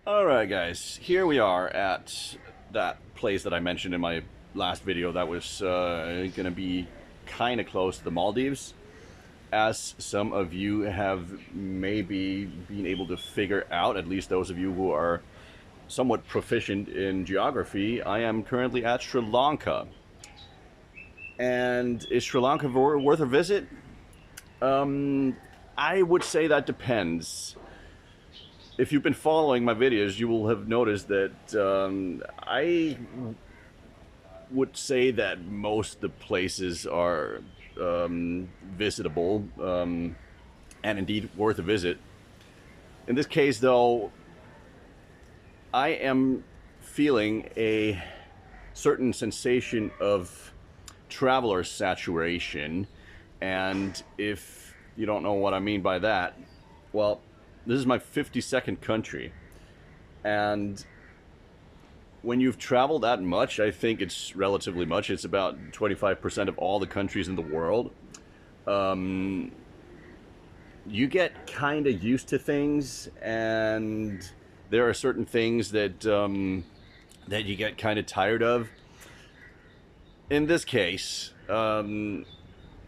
Alright guys, here we are at that place that I mentioned in my last video that was gonna be kinda close to the Maldives. As some of you have maybe been able to figure out, at least those of you who are somewhat proficient in geography, I am currently at Sri Lanka. And is Sri Lanka worth a visit? I would say that depends. If you've been following my videos, you will have noticed that I would say that most of the places are visitable and indeed worth a visit. In this case, though, I am feeling a certain sensation of traveler saturation, and if you don't know what I mean by that, well, this is my 52nd country, and when you've traveled that much, I think it's relatively much. It's about 25% of all the countries in the world. You get kind of used to things, and there are certain things that that you get kind of tired of. In this case,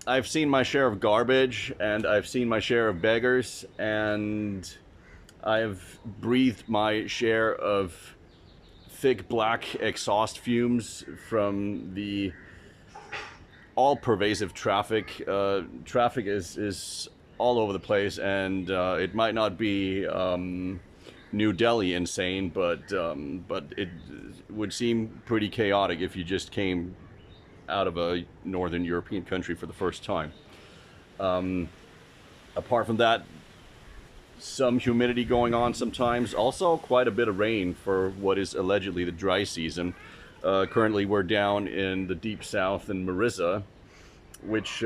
I've seen my share of garbage, and I've seen my share of beggars, and I've breathed my share of thick black exhaust fumes from the all-pervasive traffic. Traffic is all over the place, and it might not be New Delhi insane, but it would seem pretty chaotic if you just came out of a northern European country for the first time. Apart from that, some humidity going on sometimes. Also, quite a bit of rain for what is allegedly the dry season. Currently, we're down in the deep south in Marissa, which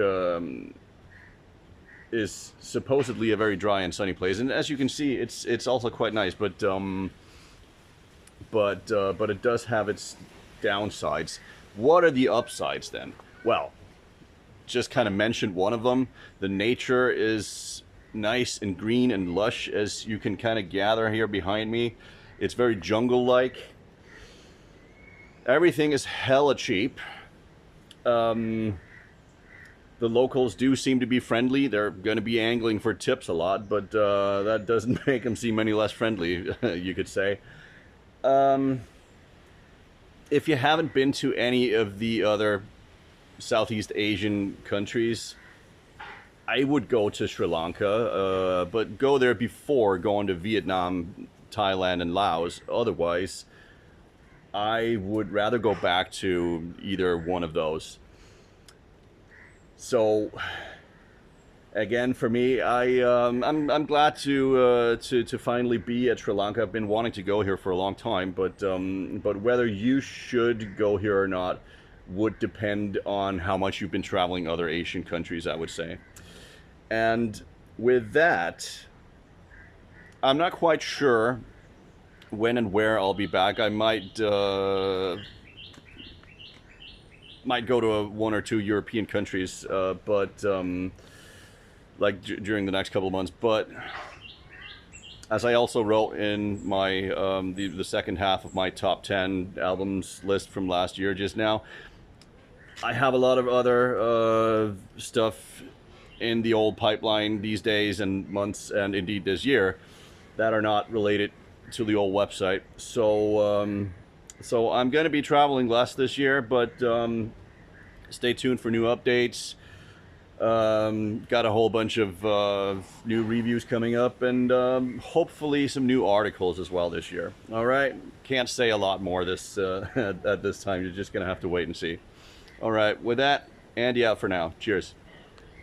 is supposedly a very dry and sunny place. And as you can see, it's also quite nice. But it does have its downsides. What are the upsides then? Well, just kind of mentioned one of them. The nature is nice and green and lush, as you can kind of gather here behind me. It's very jungle-like. Everything is hella cheap. The locals do seem to be friendly. They're going to be angling for tips a lot, but that doesn't make them seem any less friendly, you could say. If you haven't been to any of the other Southeast Asian countries, I would go to Sri Lanka, but go there before going to Vietnam, Thailand, and Laos. Otherwise, I would rather go back to either one of those. So, again, for me, I'm glad to finally be at Sri Lanka. I've been wanting to go here for a long time, but whether you should go here or not would depend on how much you've been traveling other Asian countries, I would say. And with that, I'm not quite sure when and where I'll be back. I might go to one or two European countries, but like during the next couple of months. But as I also wrote in my the second half of my top 10 albums list from last year just now, I have a lot of other stuff in the old pipeline these days and months, and indeed this year, that are not related to the old website. So so I'm going to be traveling less this year, but stay tuned for new updates. Got a whole bunch of new reviews coming up, and hopefully some new articles as well this year. All right, can't say a lot more this at this time. You're just gonna have to wait and see. All right, with that, Andy out for now. Cheers.